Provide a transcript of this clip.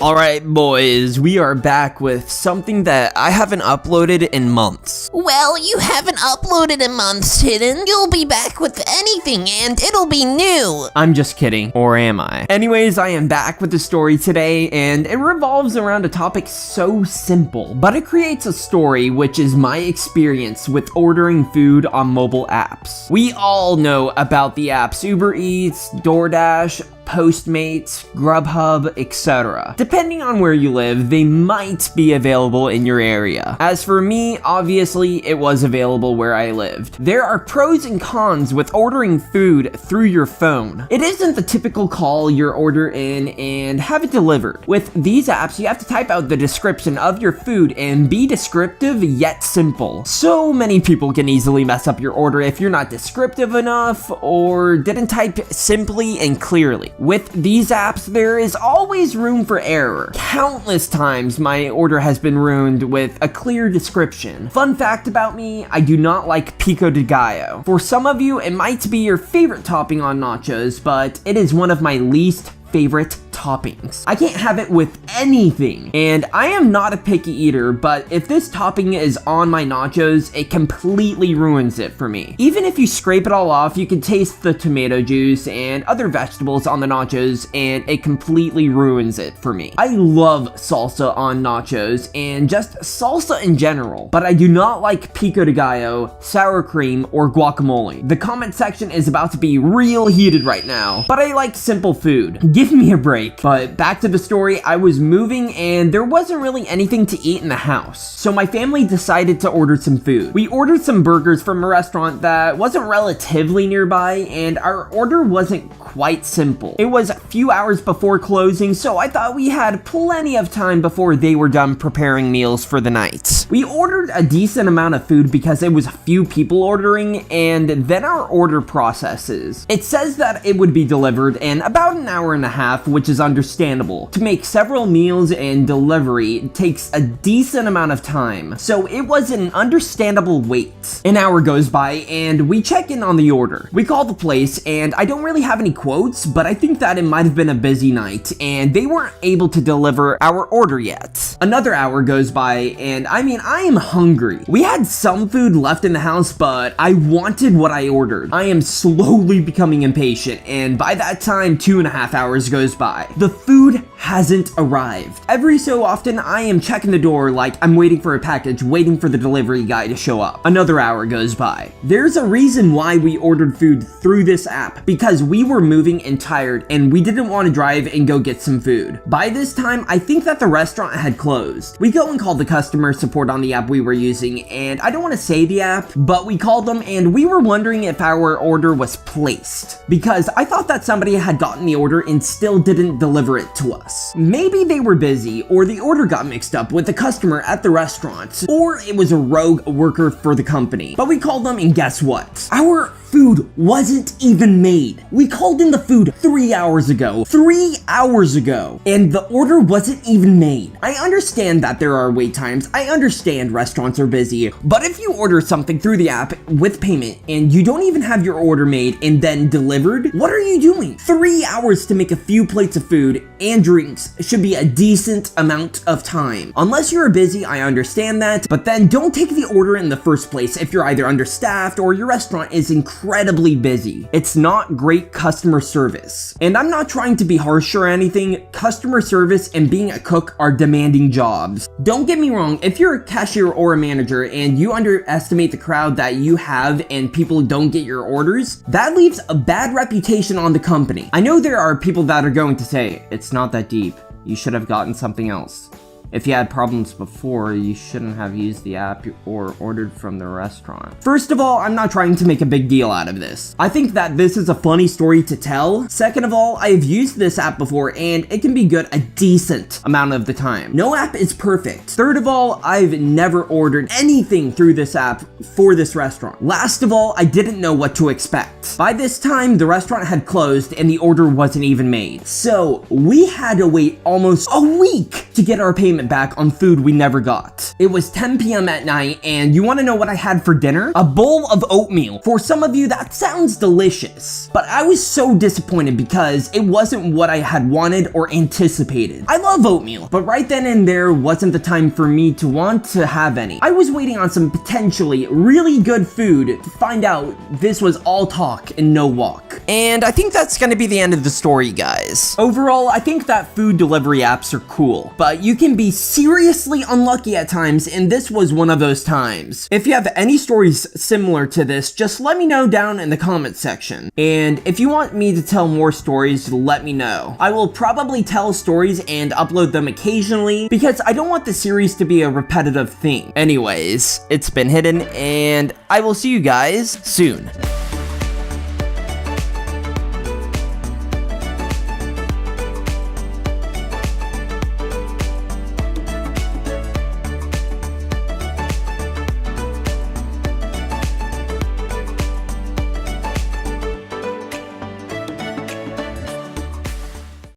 Alright boys, we are back with something that I haven't uploaded in months. Well, you haven't uploaded in months, Hidden. You'll be back with anything and it'll be new. I'm just kidding, or am I? Anyways, I am back with the story today, and it revolves around a topic so simple, but it creates a story which is my experience with ordering food on mobile apps. We all know about the apps Uber Eats, DoorDash, Postmates, Grubhub, etc. Depending on where you live, they might be available in your area. As for me, obviously, it was available where I lived. There are pros and cons with ordering food through your phone. It isn't the typical call your order in and have it delivered. With these apps, you have to type out the description of your food and be descriptive yet simple. So many people can easily mess up your order if you're not descriptive enough or didn't type simply and clearly. With these apps, there is always room for error. Countless times my order has been ruined with a clear description. Fun fact about me, I do not like pico de gallo. For some of you, it might be your favorite topping on nachos, but it is one of my least favorite toppings. I can't have it with anything, and I am not a picky eater, but if this topping is on my nachos, it completely ruins it for me. Even if you scrape it all off, you can taste the tomato juice and other vegetables on the nachos, and it completely ruins it for me. I love salsa on nachos and just salsa in general, but I do not like pico de gallo, sour cream, or guacamole. The comment section is about to be real heated right now, but I like simple food. Give me a break. But back to the story, I was moving and there wasn't really anything to eat in the house. So my family decided to order some food. We ordered some burgers from a restaurant that wasn't relatively nearby, and our order wasn't quite simple. It was a few hours before closing, so I thought we had plenty of time before they were done preparing meals for the night. We ordered a decent amount of food because it was a few people ordering, and then our order processes. It says that it would be delivered in about an hour and a half, which is understandable. To make several meals and delivery takes a decent amount of time, so it was an understandable wait. An hour goes by and we check in on the order. We call the place, and I don't really have any quotes, but I think that it might have been a busy night and they weren't able to deliver our order yet. Another hour goes by and I am hungry. We had some food left in the house, but I wanted what I ordered. I am slowly becoming impatient, and by that time 2.5 hours goes by. The food hasn't arrived. Every so often, I am checking the door like I'm waiting for a package, waiting for the delivery guy to show up. Another hour goes by. There's a reason why we ordered food through this app, because we were moving and tired and we didn't want to drive and go get some food. By this time, I think that the restaurant had closed. We go and call the customer support on the app we were using, and I don't want to say the app, but we called them and we were wondering if our order was placed, because I thought that somebody had gotten the order and still didn't deliver it to us. Maybe they were busy, or the order got mixed up with the customer at the restaurant, or it was a rogue worker for the company. But we called them, and guess what? Our food wasn't even made. We called in the food 3 hours ago. 3 hours ago. And the order wasn't even made. I understand that there are wait times. I understand restaurants are busy. But if you order something through the app with payment and you don't even have your order made and then delivered, what are you doing? 3 hours to make a few plates of food and drinks should be a decent amount of time. Unless you're busy, I understand that, but then don't take the order in the first place if you're either understaffed or your restaurant is incredibly busy. It's not great customer service. And I'm not trying to be harsh or anything. Customer service and being a cook are demanding jobs. Don't get me wrong, if you're a cashier or a manager and you underestimate the crowd that you have and people don't get your orders, that leaves a bad reputation on the company. I know there are people that are going to say, it's not that deep. You should have gotten something else. If you had problems before, you shouldn't have used the app or ordered from the restaurant. First of all, I'm not trying to make a big deal out of this. I think that this is a funny story to tell. Second of all, I've used this app before and it can be good a decent amount of the time. No app is perfect. Third of all, I've never ordered anything through this app for this restaurant. Last of all, I didn't know what to expect. By this time, the restaurant had closed and the order wasn't even made. So we had to wait almost a week to get our payment payment back on food we never got. It was 10 p.m. at night, and you want to know what I had for dinner? A bowl of oatmeal. For some of you, that sounds delicious, but I was so disappointed because it wasn't what I had wanted or anticipated. I love oatmeal, but right then and there wasn't the time for me to want to have any. I was waiting on some potentially really good food to find out this was all talk and no walk. And I think that's gonna be the end of the story, guys. Overall, I think that food delivery apps are cool, but you can be seriously unlucky at times, and this was one of those times. If you have any stories similar to this, just let me know down in the comment section. And if you want me to tell more stories, let me know. I will probably tell stories and upload them occasionally because I don't want the series to be a repetitive thing. Anyways, it's been Hidden, and I will see you guys soon.